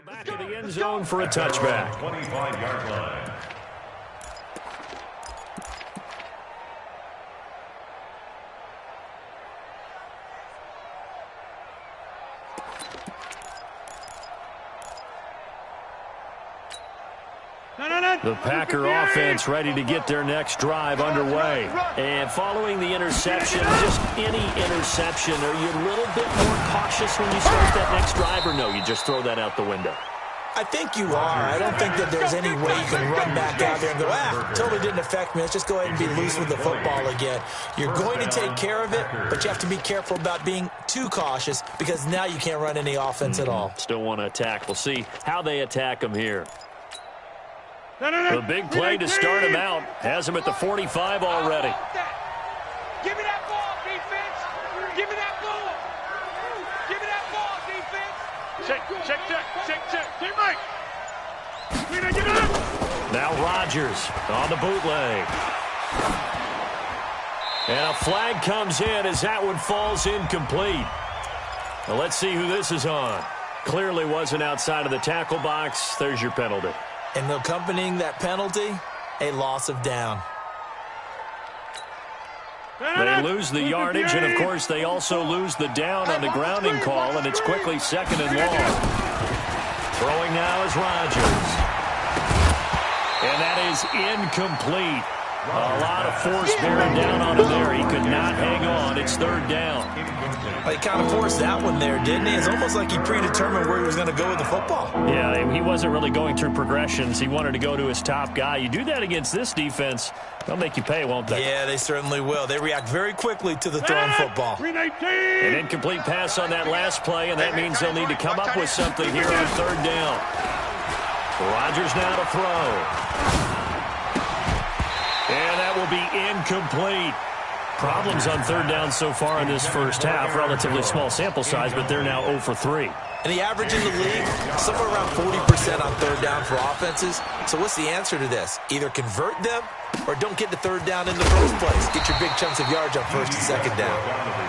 Back of the end zone for a touchback. 25-yard line. The Packer offense ready to get their next drive underway. And following the interception, just any interception, are you a little bit more cautious when you start that next drive, or no, you just throw that out the window? I think you are. I don't think that there's any way you can run back out there and go, totally didn't affect me. Let's just go ahead and be loose with the football again. You're going to take care of it, but you have to be careful about being too cautious because now you can't run any offense at all. Still want to attack. We'll see how they attack them here. The big play to start him out. Has him at the 45 already. Give me that ball, defense. Give me that ball. Give me that ball, defense. Check. Get right. Get up. Now Rodgers on the bootleg. And a flag comes in as that one falls incomplete. Well, let's see who this is on. Clearly wasn't outside of the tackle box. There's your penalty. And accompanying that penalty, a loss of down. They lose the yardage, and, of course, they also lose the down on the grounding call, and it's quickly second and long. Throwing now is Rodgers. And that is incomplete. A lot of force bearing down on him there. He could not hang on. It's third down. Well, he kind of forced that one there, didn't he? It's almost like he predetermined where he was going to go with the football. Yeah, he wasn't really going through progressions. He wanted to go to his top guy. You do that against this defense, they'll make you pay, won't they? Yeah, they certainly will. They react very quickly to the thrown football. An incomplete pass on that last play, and that means they'll need to come up with something here on third down. Rodgers now to throw. And that will be incomplete. Problems on third down so far in this first half. Relatively small sample size, but they're now 0 for 3. And the average in the league, somewhere around 40% on third down for offenses. So what's the answer to this? Either convert them or don't get to third down in the first place. Get your big chunks of yards on first and second down.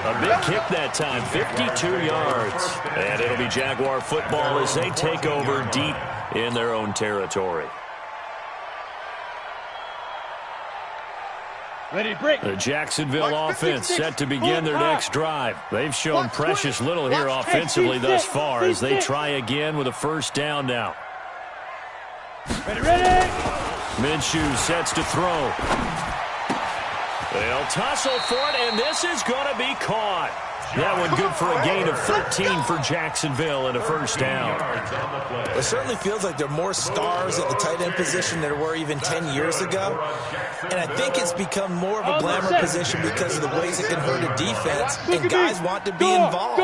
A big kick that time, 52 yards. And it'll be Jaguar football as they take over deep in their own territory. Ready, break. The Jacksonville offense set to begin their next drive. They've shown precious little here offensively thus far as they try again with a first down now. Ready. Minshew sets to throw. They'll tussle for it, and this is going to be caught. That one good for a gain of 13 for Jacksonville and a first down. It certainly feels like there are more stars at the tight end position than there were even 10 years ago. And I think it's become more of a glamour position because of the ways it can hurt a defense. And guys want to be involved.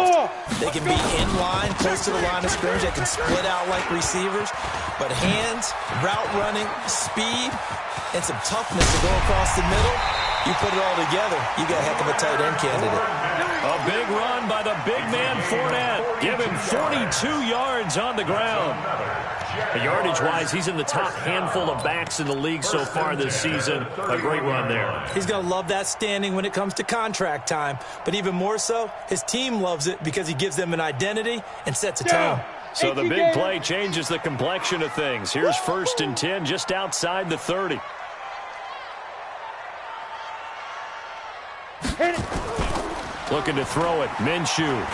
They can be in line, close to the line of scrimmage. They can split out like receivers. But hands, route running, speed, and some toughness to go across the middle, you put it all together, you got a heck of a tight end candidate. A big run by the big man Fournette. Give him 42 yards on the ground. Yardage-wise, he's in the top handful of backs in the league so far this season. A great run there. He's going to love that standing when it comes to contract time. But even more so, his team loves it because he gives them an identity and sets a tone. So the big play changes the complexion of things. Here's 1st and 10 just outside the 30. Looking to throw it. Minshew.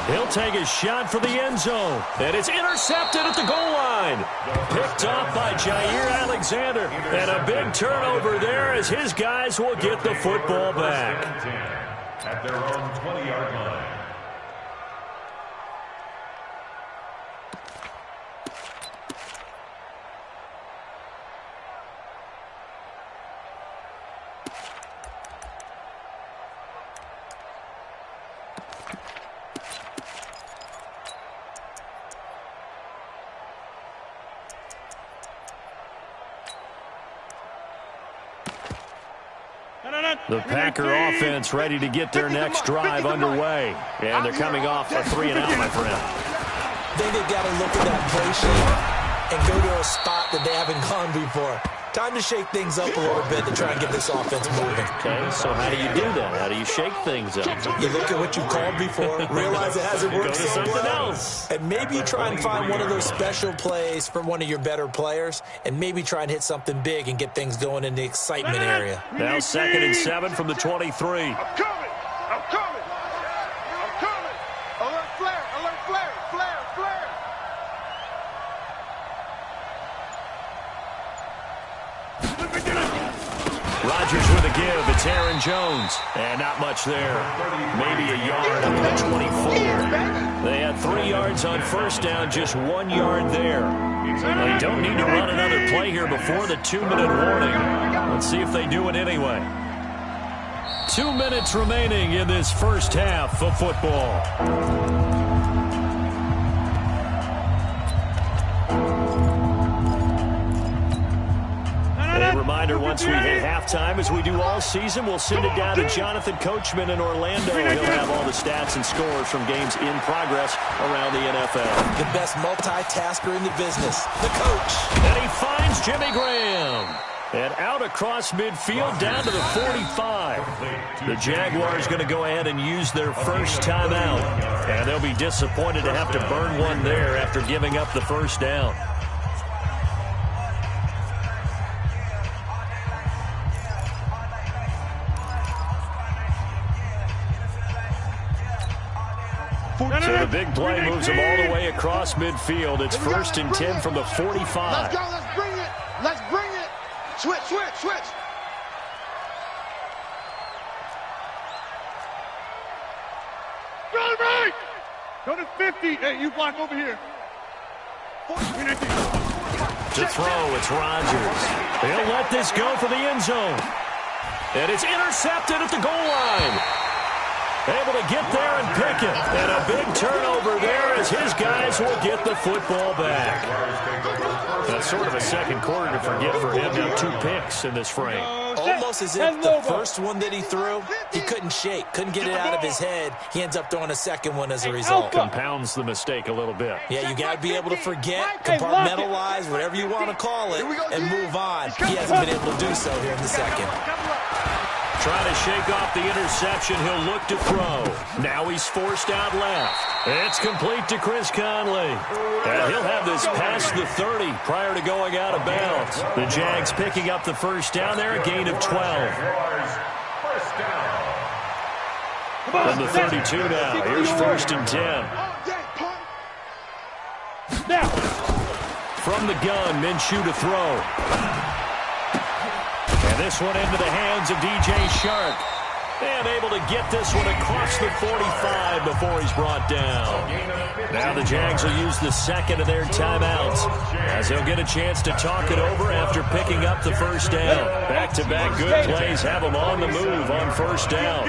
He'll take a shot for the end zone. And it's intercepted at the goal line. Picked off by Jair Alexander. And a big turnover there as his guys will get the football back. At their own 20-yard line. The Packer offense ready to get their next drive underway. And they're coming off a 3-and-out, my friend. I think they've got to look at that play sheet and go to a spot that they haven't gone before. Time to shake things up a little bit to try and get this offense moving. Okay, so how do you do that? How do you shake things up? You look at what you called before, realize it hasn't worked so something well, else. and maybe you try and find one of those special plays for one of your better players, and maybe try and hit something big and get things going in the excitement area. Now 2nd and 7 from the 23. I'm coming! I'm coming! I'm coming! Alert flare! Alert flare! Flare! Flare! Rodgers with a give. It's Aaron Jones. And not much there. Maybe a yard up to the 24. They had 3 yards on first down, just 1 yard there. They don't need to run another play here before the 2-minute warning. Let's see if they do it anyway. 2 minutes remaining in this first half of football. A reminder, once we hit halftime, as we do all season, we'll send it down to Jonathan Coachman in Orlando. He'll have all the stats and scores from games in progress around the NFL. The best multitasker in the business, the coach. And he finds Jimmy Graham. And out across midfield down to the 45. The Jaguars going to go ahead and use their first timeout. And they'll be disappointed to have to burn one there after giving up the first down. So the big play moves them all the way across midfield. It's 1st and 10 from the 45. Let's go. Let's bring it. Let's bring it. Switch, switch, switch. Run right. Go to 50. Hey, you block over here. To throw, it's Rodgers. He'll let this go for the end zone. And it's intercepted at the goal line. Able to get there and pick it. And a big turnover there as his guys will get the football back. That's sort of a second quarter to forget for him. Now 2 picks in this frame. Almost as if the first one that he threw, he couldn't shake, couldn't get it out of his head. He ends up throwing a second one as a result. Compounds the mistake a little bit. Yeah, you got to be able to forget, compartmentalize, whatever you want to call it, and move on. He hasn't been able to do so here in the second. Trying to shake off the interception. He'll look to throw. Now he's forced out left. It's complete to Chris Conley. And he'll have this past the 30 prior to going out of bounds. The Jags picking up the first down there, a gain of 12. From the 32 now. Here's 1st and 10. Now. From the gun, Minshew to throw. And this one into the hands of DJ Shark. And able to get this one across the 45 before he's brought down. Now the Jags will use the second of their timeouts as they'll get a chance to talk it over after picking up the first down. Back-to-back good plays have them on the move on first down.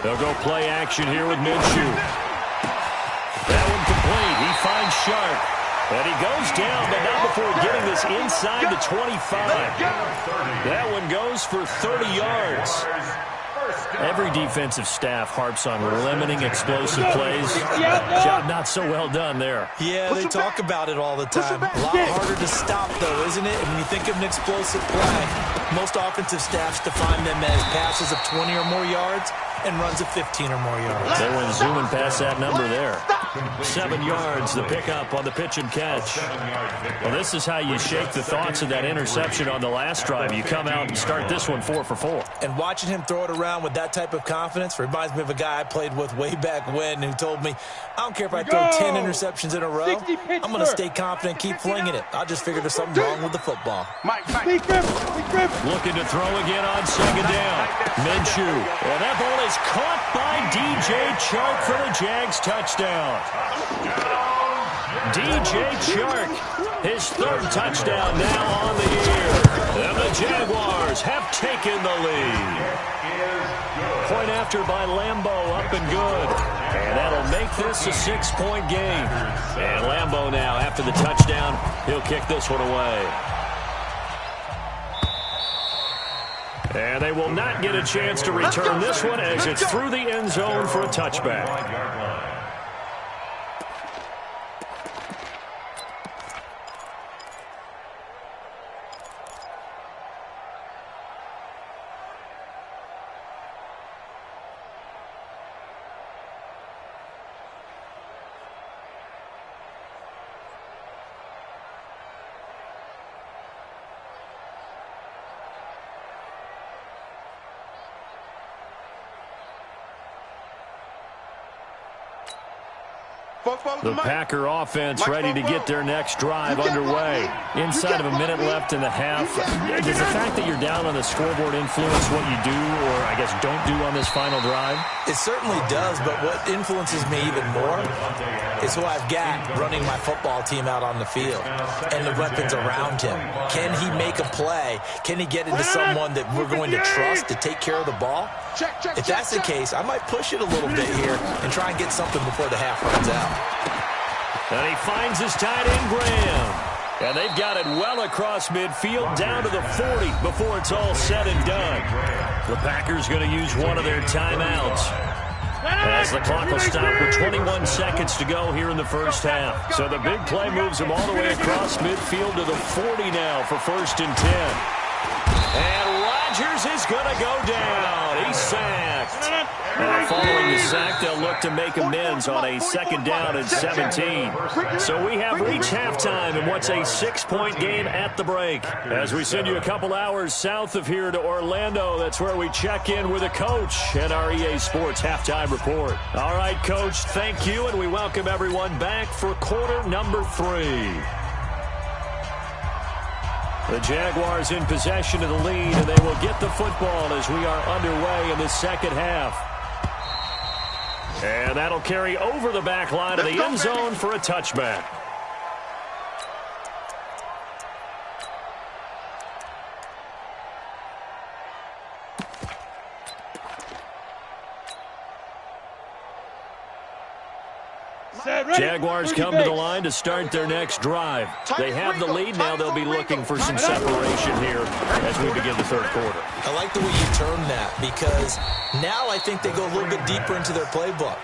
They'll go play action here with Minshew. That one complete. He finds Shark. And he goes down, but not before getting this inside the 25. That one goes for 30 yards. Every defensive staff harps on limiting explosive plays. Job not so well done there. Yeah, they talk about it all the time. A lot harder to stop, though, isn't it? When you think of an explosive play, most offensive staffs define them as passes of 20 or more yards and runs of 15 or more yards. They went zooming past that number there. 7 yards, the pickup on the pitch and catch. Well, this is how you shake the thoughts of that interception on the last drive. You come out and start this one 4 for 4. And watching him throw it around with that type of confidence reminds me of a guy I played with way back when who told me, I don't care if I throw 10 interceptions in a row, I'm going to stay confident, keep flinging it. I just figured there's something wrong with the football. Looking to throw again on second down. Minshew. And that ball is caught by DJ Chark for the Jags touchdown. DJ Chark, his 3rd touchdown now on the year. And the Jaguars have taken the lead. Point after by Lambeau, up and good. And that'll make this a 6-point game. And Lambeau now, after the touchdown, he'll kick this one away. And they will not get a chance to return this one as it's through the end zone for a touchback. The Packer offense ready to get their next drive underway. Inside of a minute left in the half. Does the fact that you're down on the scoreboard influence what you do, or I guess don't do on this final drive? It certainly does, but what influences me even more is who I've got running my football team out on the field and the weapons around him. Can he make a play? Can he get into someone that we're going to trust to take care of the ball? If that's the case, I might push it a little bit here and try and get something before the half runs out. And he finds his tight end, Graham. And they've got it well across midfield, down to the 40 before it's all said and done. The Packers going to use one of their timeouts, as the clock will stop with 21 seconds to go here in the first half. So the big play moves them all the way across midfield to the 40 now for 1st and 10. And Rodgers is going to go down. He's sacked. Now following the sack, they'll look to make amends on a 2nd down and 17. So we have reached halftime in what's a 6-point game at the break. As we send you a couple hours south of here to Orlando, that's where we check in with a coach and our EA Sports halftime report. All right, Coach, thank you, and we welcome everyone back for quarter number 3. The Jaguars in possession of the lead, and they will get the football as we are underway in the second half. And that'll carry over the back line of the end zone for a touchback. Jaguars come to the line to start their next drive. They have the lead. Now they'll be looking for some separation here as we begin the third quarter. I like the way you term that, because now I think they go a little bit deeper into their playbook.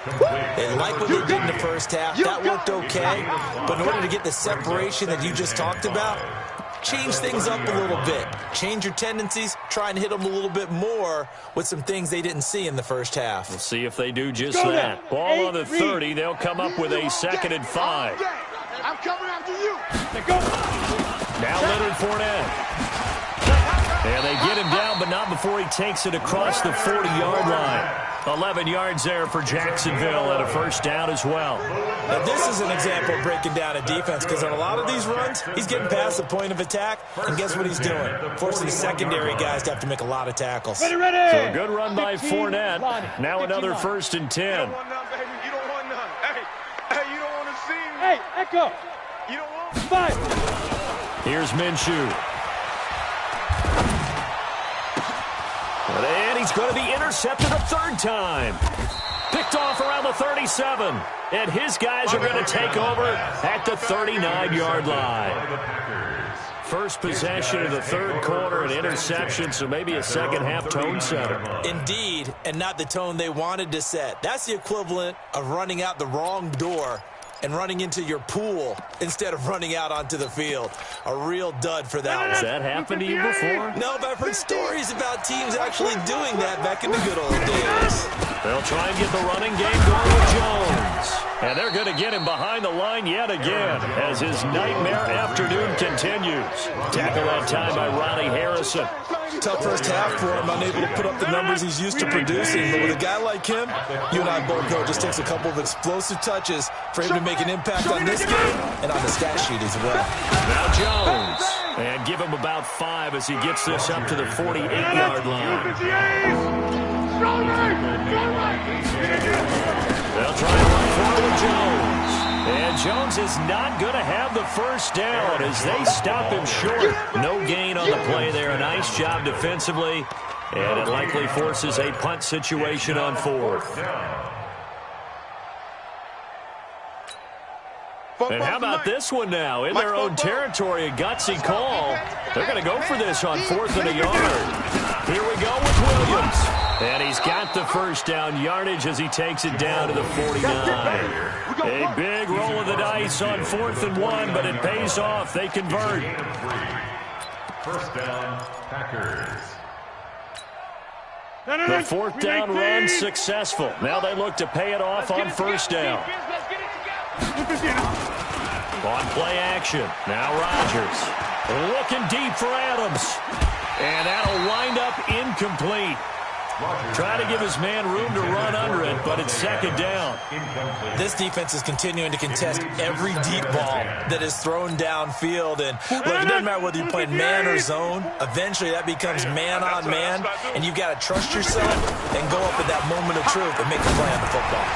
They like what they did in the first half. That worked okay. But in order to get the separation that you just talked about, change things up a little bit. Change your tendencies. Try and hit them a little bit more with some things they didn't see in the first half. We'll see if they do just that. Ball on the 30. They'll come up with a 2nd and 5. I'm coming after you. Now Leonard Fournette. And they get him down, but not before he takes it across the 40-yard line. 11 yards there for Jacksonville and a 1st down as well. Now, this is an example of breaking down a defense, because on a lot of these runs, he's getting past the point of attack, and guess what he's doing? Forcing the secondary guys to have to make a lot of tackles. Ready. So a good run by Fournette. Now another 1st and 10. You don't want none, baby. You don't want none. Hey, you don't want to see me. Hey, Echo. You don't want 5. Here's Minshew. And he's going to be intercepted a 3rd time. Picked off around the 37. And his guys are going to take over at the 39-yard line. First possession of the 3rd quarter, an interception, so maybe a second-half tone setter. Indeed, and not the tone they wanted to set. That's the equivalent of running out the wrong door and running into your pool instead of running out onto the field. A real dud for that one. Has that happened to you before? No, but I've heard stories about teams actually doing that back in the good old days. They'll try and get the running game going with Jones. And they're going to get him behind the line yet again as his nightmare afternoon continues. Tackle that time by Ronnie Harrison. Tough first half for him, unable to put up the numbers he's used to producing. But with a guy like him, you and I both know it just takes a couple of explosive touches for him to make an impact on this game and on the stat sheet as well. Now Jones. And give him about 5 as he gets this up to the 48-yard line. They'll try and run forward with Jones. And Jones is not going to have the 1st down as they stop him short. No gain on the play there. A nice job defensively. And it likely forces a punt situation on 4th. And how about this one now? In their own territory, a gutsy call. They're going to go for this on 4th and a yard. Here we go with Williams. And he's got the 1st down yardage as he takes it down to the 49. A big roll of the dice on 4th and 1, but it pays off. They convert. 1st down, Packers. The 4th down run successful. Now they look to pay it off on 1st down. On play action. Now Rodgers. Looking deep for Adams. And that'll wind up incomplete. Trying to give his man room to run under it, but it's second down. This defense is continuing to contest every deep ball that is thrown downfield. And look, it doesn't matter whether you're playing man or zone. Eventually, that becomes man on man, and you've got to trust yourself and go up at that moment of truth and make a play on the football.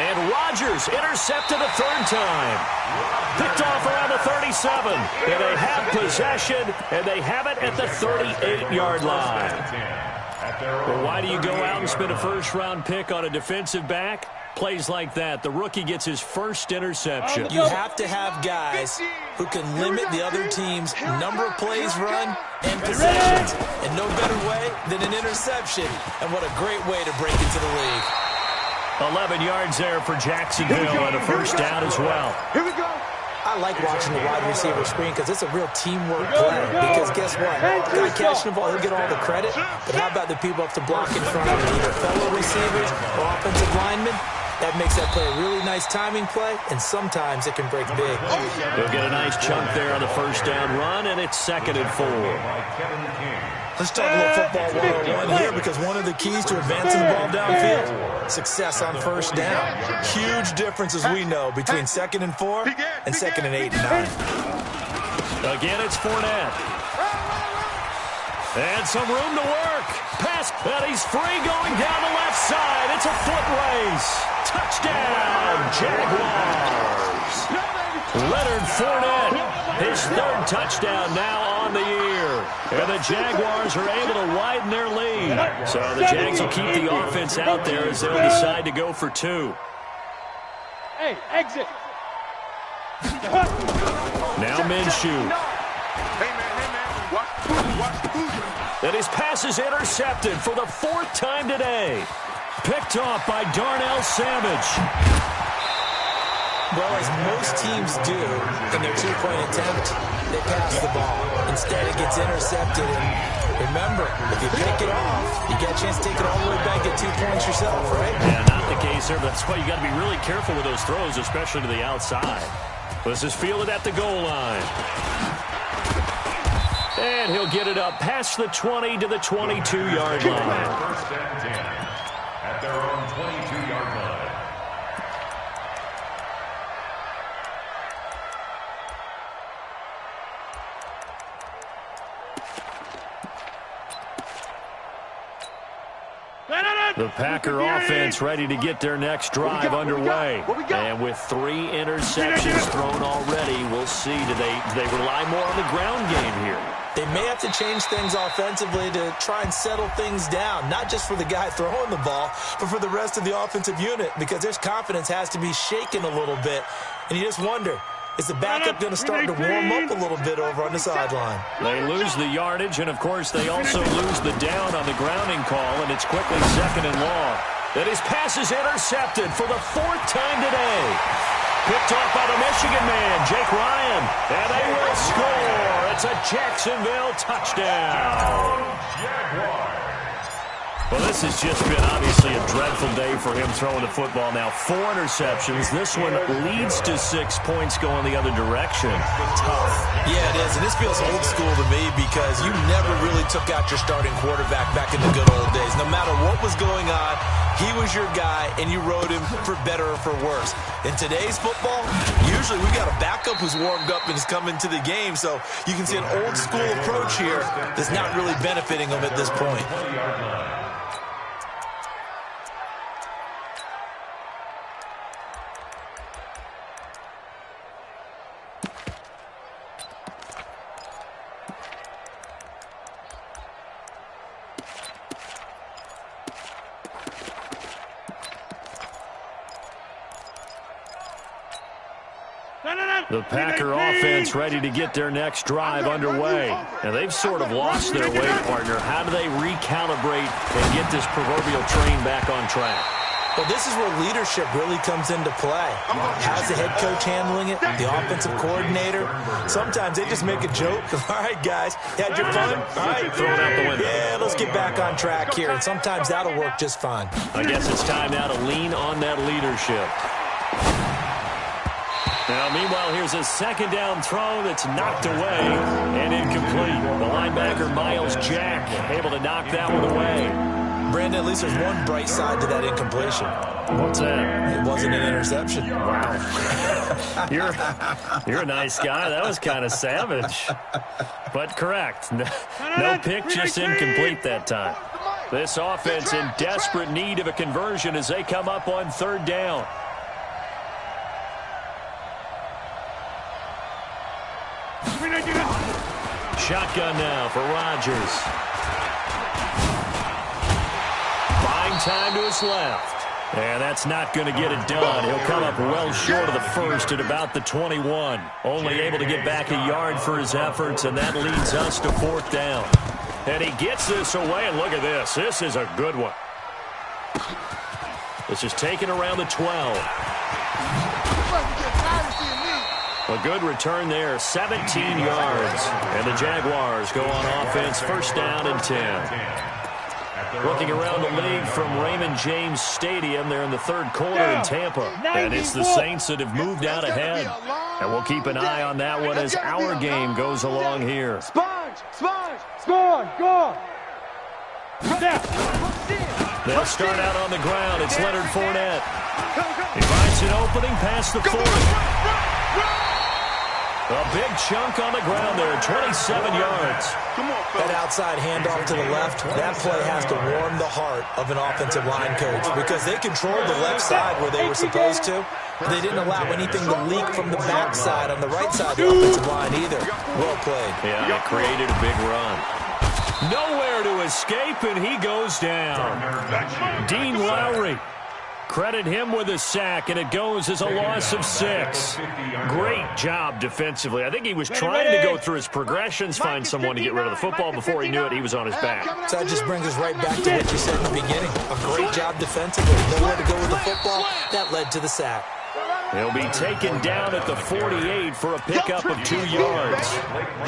And Rodgers intercepted a third time. Picked off around the 37. And they have possession, and they have it at the 38-yard line. Well, why do you go out and spend a first-round pick on a defensive back? Plays like that. The rookie gets his first interception. You have to have guys who can limit the other team's number of plays run and possessions. And no better way than an interception. And what a great way to break into the league. 11 yards there for Jacksonville and a first down as well. Here we go. I like watching the wide receiver screen because it's a real teamwork play. Because guess what? The guy catching the ball, he'll get all the credit. But how about the people up to block in front of him, either fellow receivers or offensive linemen? That makes that play a really nice timing play, and sometimes it can break big. They'll get a nice chunk there on the first down run, and it's 2nd and 4. Let's talk a little football 101 here, because one of the keys to advancing the ball downfield, success on first down. Huge difference, as we know, between 2nd and 4 and 2nd and 8 and 9. Again, it's Fournette. And some room to work. Pass, and he's free going down the left side. It's a foot race. Touchdown, Jaguars. Leonard Fournette, his 3rd touchdown now on the year. And the Jaguars are able to widen their lead. So the Jags will keep the offense out there as they'll decide to go for 2. Hey, exit. Now Minshew. Hey, man. Watch. And his pass is intercepted for the 4th time today. Picked off by Darnell Savage. Well, as most teams do in their two-point attempt, they pass the ball. Instead, it gets intercepted. And remember, if you pick it off, you get a chance to take it all the way back, get 2 points yourself, right? Yeah, not the case there, but that's why you got to be really careful with those throws, especially to the outside. This is fielded at the goal line. And he'll get it up past the 20 to the 22-yard line. First and 10 at their own 22-yard line. The Packer offense ready to get their next drive underway. And with 3 interceptions thrown already, we'll see. Do they rely more on the ground game here? They may have to change things offensively to try and settle things down, not just for the guy throwing the ball, but for the rest of the offensive unit, because their confidence has to be shaken a little bit. And you just wonder, is the backup going to start to warm up a little bit over on the sideline? They lose the yardage, and, of course, they also lose the down on the grounding call, and it's quickly 2nd and long. And his pass is intercepted for the 4th time today. Picked off by the Michigan man, Jake Ryan. And they will score. It's a Jacksonville touchdown. Well, this has just been obviously a dreadful day for him throwing the football. Now 4 interceptions. This one leads to 6 points going the other direction. Tough. Yeah, it is. And this feels old school to me because you never really took out your starting quarterback back in the good old days. No matter what was going on, he was your guy, and you rode him for better or for worse. In today's football, usually we've got a backup who's warmed up and has come into the game. So you can see an old school approach here that's not really benefiting him at this point. The Packer offense ready to get their next drive underway. And they've sort of lost their way, partner. How do they recalibrate and get this proverbial train back on track? Well, this is where leadership really comes into play. How's the head coach handling it? The offensive coordinator? Sometimes they just make a joke. All right, guys, you had your fun? All right, throw it out the window. Yeah, let's get back on track here. And sometimes that'll work just fine. I guess it's time now to lean on that leadership. Now, meanwhile, here's a 2nd down throw that's knocked away and incomplete. The linebacker, Miles Jack, able to knock that one away. Brandon, at least there's one bright side to that incompletion. What's that? It wasn't an interception. Wow. You're a nice guy. That was kind of savage. But correct. No pick, just incomplete that time. This offense in desperate need of a conversion as they come up on third down. Shotgun now for Rodgers. Buying time to his left. And that's not going to get it done. He'll come up well short of the first at about the 21. Only able to get back a yard for his efforts, and that leads us to fourth down. And he gets this away, and look at this. This is a good one. This is taken around the 12. A good return there, 17 yards. And the Jaguars go on offense, first down and 10. Looking around the league from Raymond James Stadium, they're in the third quarter in Tampa. And it's the Saints that have moved out ahead. And we'll keep an eye on that one as our game goes along here. Sponge! Score! Go! They'll start out on the ground. It's Leonard Fournette. He finds an opening past the 40. A big chunk on the ground there, 27 yards. That outside handoff to the left, that play has to warm the heart of an offensive line coach because they controlled the left side where they were supposed to. They didn't allow anything to leak from the backside on the right side of the offensive line either. Well played. Yeah, it created a big run. Nowhere to escape, and he goes down. Dean Lowry. Credit him with a sack, and it goes as a loss of 6. Great job defensively. I think he was trying to go through his progressions, find someone to get rid of the football. Before he knew it, he was on his back. So that just brings us right back to what you said in the beginning. A great job defensively. Nowhere to go with the football. That led to the sack. He'll be taken down at the 48 for a pickup of 2 yards.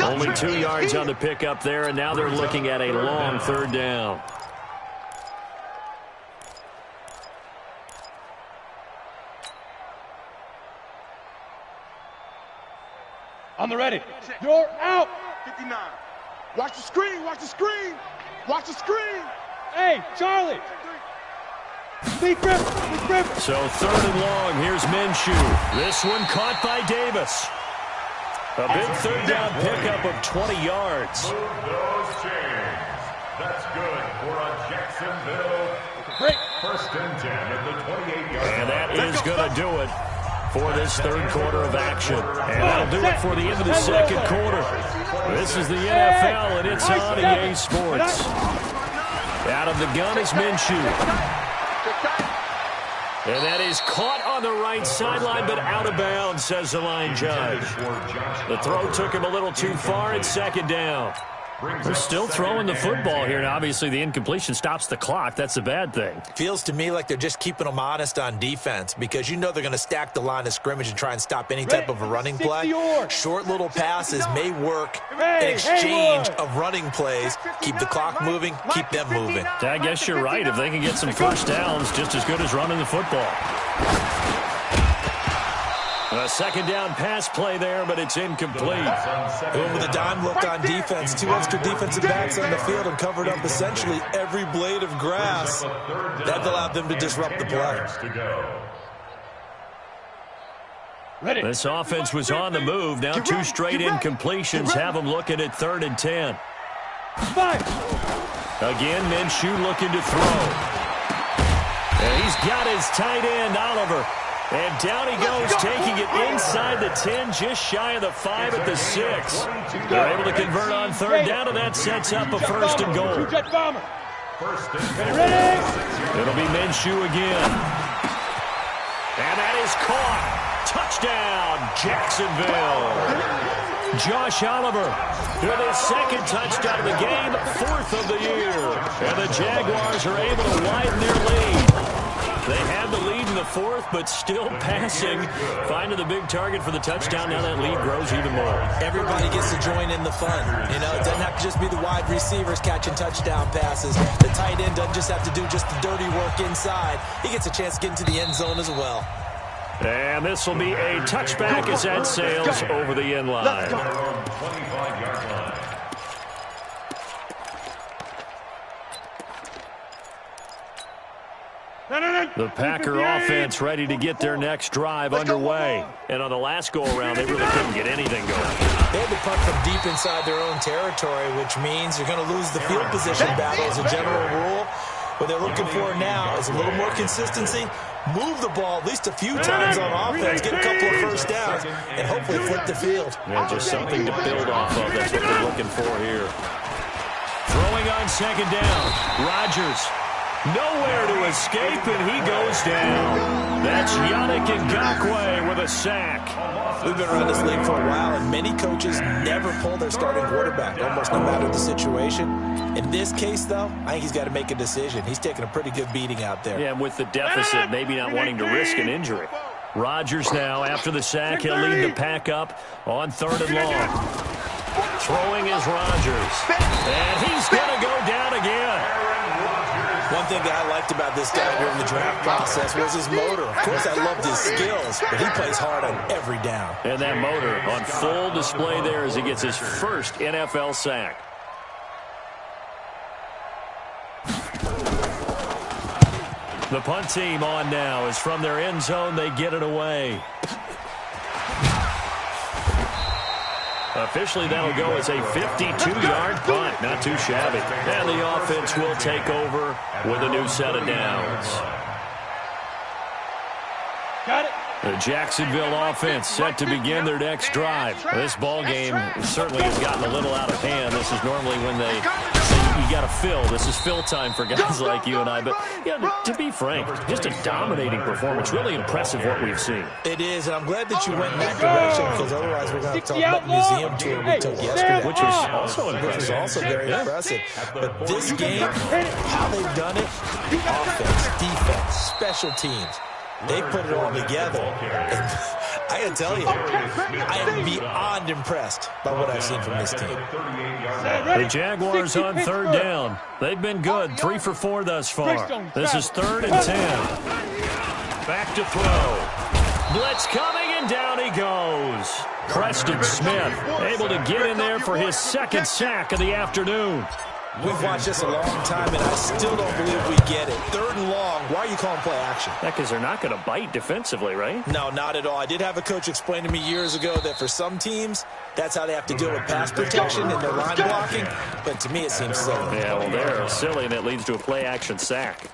Only 2 yards on the pickup there, and now they're looking at a long third down. On the ready. You're out. 59. Watch the screen. Watch the screen. Watch the screen. Hey, Charlie. Speed grip. So third and long. Here's Minshew. This one caught by Davis. A big third down pickup of 20 yards. Move those chains. That's good for a Jacksonville. Break. First and 10 at the 28-yard line. And that is going to do it for this third quarter of action. And that'll do it for the end of the second quarter. This is the NFL, and it's on EA Sports. Out of the gun is Minshew. And that is caught on the right sideline, but out of bounds, says the line judge. The throw took him a little too far. It's second down. They're still throwing the football here, and obviously the incompletion stops the clock. That's a bad thing. Feels to me like they're just keeping them honest on defense because you know they're going to stack the line of scrimmage and try and stop any type of a running play. Short little passes may work in exchange of running plays. Keep the clock moving, keep them moving. I guess you're right. If they can get some first downs, just as good as running the football. A second down pass play there, but it's incomplete. With a dime look on defense, 2 extra defensive backs on the field and covered up essentially every blade of grass. That allowed them to disrupt the play. This offense was on the move. Now 2 straight incompletions have them looking at 3rd and 10. Again, Minshew looking to throw. And he's got his tight end, Oliver. And down he goes, taking it inside the 10, just shy of the 5 at the 6. They're able to convert on third down, and that sets up a first and goal. It'll be Minshew again. And that is caught. Touchdown, Jacksonville. Josh Oliver with his second touchdown of the game, 4th of the year. And the Jaguars are able to widen their lead. They had the lead in the 4th, but still passing. Finding the big target for the touchdown. Now that lead grows even more. Everybody gets to join in the fun. You know, it doesn't have to just be the wide receivers catching touchdown passes. The tight end doesn't just have to do just the dirty work inside. He gets a chance to get into the end zone as well. And this will be a touchback as that sails over the end line. The Packer offense ready to get their next drive underway. And on the last go-around, they really couldn't get anything going. They had to punt from deep inside their own territory, which means you're going to lose the field position battle as a general rule. What they're looking for now is a little more consistency, move the ball at least a few times on offense, get a couple of first downs, and hopefully flip the field. Yeah, just something to build off of. That's what they're looking for here. Throwing on second down. Rodgers nowhere to escape, and he goes down. That's Yannick Ngakoue with a sack. We've been around this league for a while, and many coaches never pull their starting quarterback, almost no matter the situation. In this case, though, I think he's got to make a decision. He's taking a pretty good beating out there. Yeah, and with the deficit, maybe not wanting to risk an injury. Rodgers now, after the sack, he'll lead the pack up on 3rd and long. Throwing is Rodgers. And he's going to go down again. One thing that I liked about this guy during the draft process was his motor. Of course, I loved his skills, but he plays hard on every down. And that motor on full display there as he gets his first NFL sack. The punt team on now is from their end zone. They get it away. Officially, that'll go as a 52-yard punt. Not too shabby. And the offense will take over with a new set of downs. Got it. The Jacksonville offense set to begin their next drive. This ball game certainly has gotten a little out of hand. This is normally when they say you got to fill. This is fill time for guys like you and I. But to be frank, just a dominating performance. Really impressive what we've seen. It is, and I'm glad that you went in that direction because otherwise we're going to talk about the museum tour we took yesterday. Which was also impressive. Which was also very impressive. But this game, how they've done it, offense, defense, special teams, they put it all together. And I got to tell you, I am beyond impressed by what I've seen from this team. The Jaguars on 3rd down. They've been good. 3 for 4 thus far. This is 3rd and 10. Back to throw. Blitz coming, and down he goes. Preston Smith able to get in there for his 2nd sack of the afternoon. We've watched this a long time, and I still don't believe we get it. 3rd and long. Why are you calling play action? Yeah, because they're not going to bite defensively, right? No, not at all. I did have a coach explain to me years ago that for some teams, that's how they have to deal with pass protection and their line blocking. But to me, it seems silly. Yeah, well, they're silly, and it leads to a play action sack.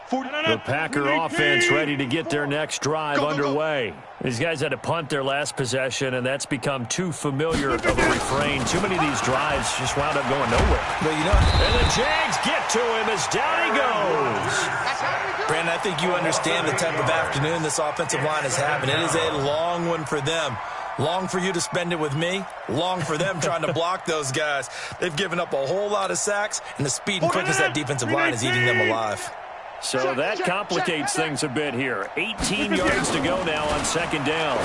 The Packer offense ready to get their next drive underway. These guys had to punt their last possession, and that's become too familiar of a refrain. Too many of these drives just wound up going nowhere. But you know, and the Jags get to him as down he goes. Brandon, I think you understand the type of afternoon this offensive line is having. It is a long one for them. Long for you to spend it with me. Long for them trying to block those guys. They've given up a whole lot of sacks, and the speed and quickness of that defensive line is eating them alive. So that complicates things a bit here. 18 yards to go now on 2nd down.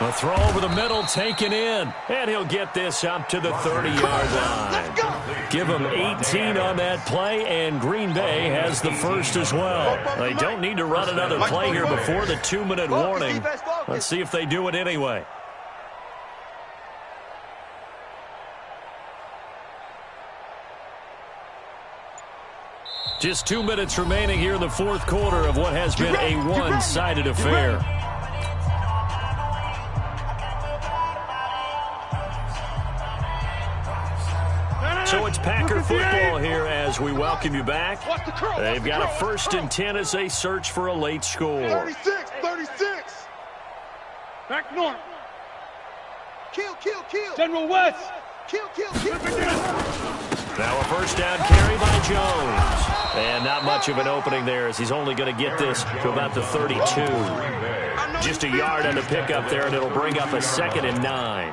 A throw over the middle taken in. And he'll get this up to the 30-yard line. Give him 18 on that play, and Green Bay has the first as well. They don't need to run another play here before the 2-minute warning. Let's see if they do it anyway. Just 2 minutes remaining here in the 4th quarter of what has been a one-sided affair. So it's Packer football here as we welcome you back. They've got a 1st and 10 as they search for a late score. 36. Back north. Kill. General West. Kill. Now a 1st down carry by Jones. And not much of an opening there as he's only going to get this to about the 32. Just a yard on the pickup there, and it'll bring up a 2nd and 9.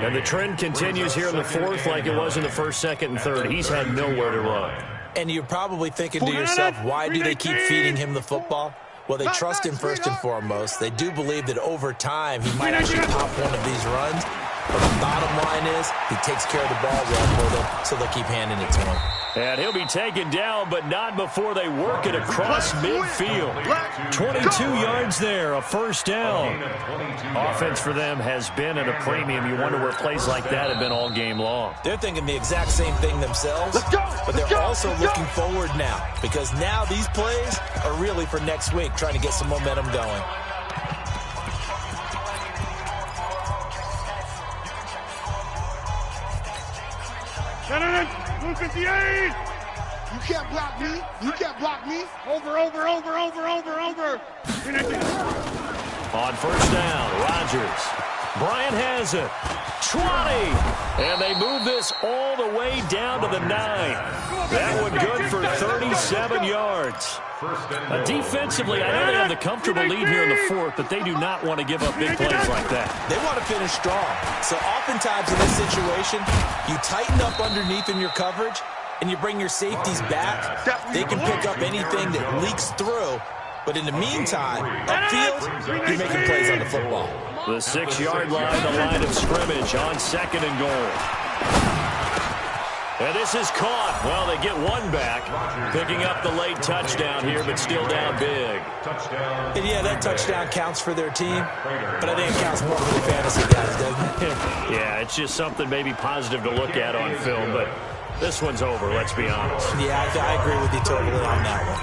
And the trend continues here in the 4th like it was in the 1st, 2nd, and 3rd. He's had nowhere to run. And you're probably thinking to yourself, why do they keep feeding him the football? Well, they trust him first and foremost. They do believe that over time he might actually pop one of these runs. But the bottom line is he takes care of the ball well for them, so they'll keep handing it to him. And he'll be taken down, but not before they work it across midfield. 22 yards there, a first down. Offense for them has been at a premium. You wonder where plays like that have been all game long. They're thinking the exact same thing themselves, but they're also looking forward now, because now these plays are really for next week, trying to get some momentum going. No. 58! You can't block me. You can't block me. Over. On first down, Rodgers. Bryant has it. 20. And they move this all the way down to the 9. That one good for 37 yards. Defensively, I know they have the comfortable lead here in the fourth, but they do not want to give up big plays like that. They want to finish strong. So oftentimes in this situation, you tighten up underneath in your coverage, and you bring your safeties back. They can pick up anything that leaks through. But in the meantime, upfield, you're making plays on the football. The 6-yard line, the line of scrimmage on 2nd and goal. And this is caught. Well, they get one back, picking up the late touchdown here, but still down big. And yeah, that touchdown counts for their team, but I think it counts more for the fantasy guys, doesn't it? Yeah, it's just something maybe positive to look at on film, but this one's over, let's be honest. Yeah, I agree with you totally on that one.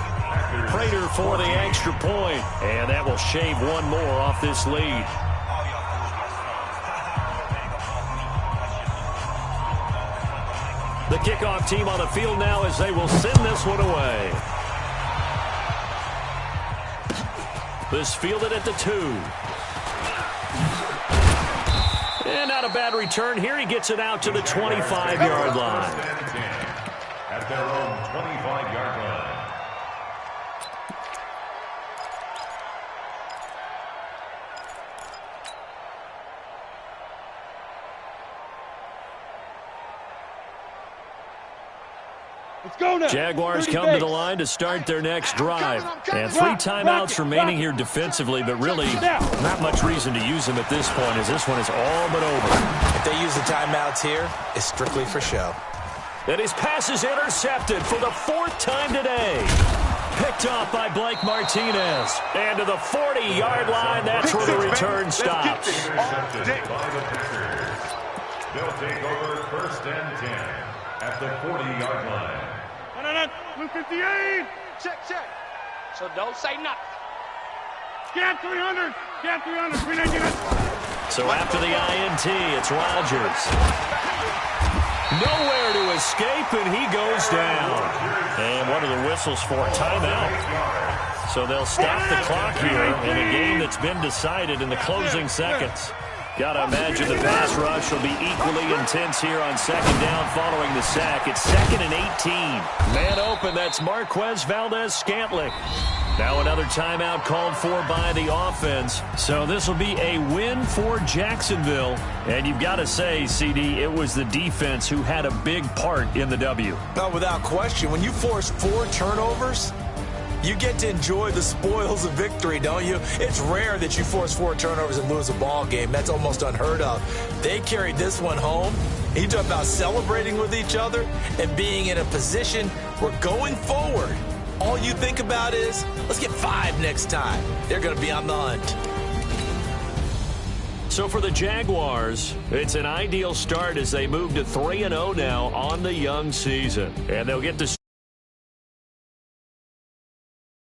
Prater for the extra point, and that will shave one more off this lead. The kickoff team on the field now as they will send this one away. This fielded at the 2. And not a bad return here. He gets it out to the 25-yard line. At their own 25-yard line. Let's go now. Jaguars come to the line to start their next drive. And 3 timeouts remaining here defensively, but really not much reason to use them at this point, as this one is all but over. If they use the timeouts here, it's strictly for show. And his pass is intercepted for the 4th time today. Picked off by Blake Martinez. And to the 40-yard line, that's where the return stops. Intercepted by the Packers. They'll take over 1st and 10 at the 40-yard line. No. 58! Check. So don't say nothing. Get out 300! Get out 300! So after the INT, it's Rodgers. Nowhere to escape, and he goes down. And what are the whistles for? Timeout. So they'll stop the clock here in a game that's been decided in the closing seconds. Got to imagine the pass rush will be equally intense here on 2nd down following the sack. It's 2nd and 18. Man open, that's Marquez Valdez-Scantling. Now another timeout called for by the offense. So this will be a win for Jacksonville. And you've got to say, CD, it was the defense who had a big part in the W. No, without question. When you force 4 turnovers, you get to enjoy the spoils of victory, don't you? It's rare that you force 4 turnovers and lose a ball game. That's almost unheard of. They carried this one home. You talk about celebrating with each other and being in a position where going forward, all you think about is, let's get 5 next time. They're going to be on the hunt. So for the Jaguars, it's an ideal start as they move to 3-0 now on the young season. And they'll get to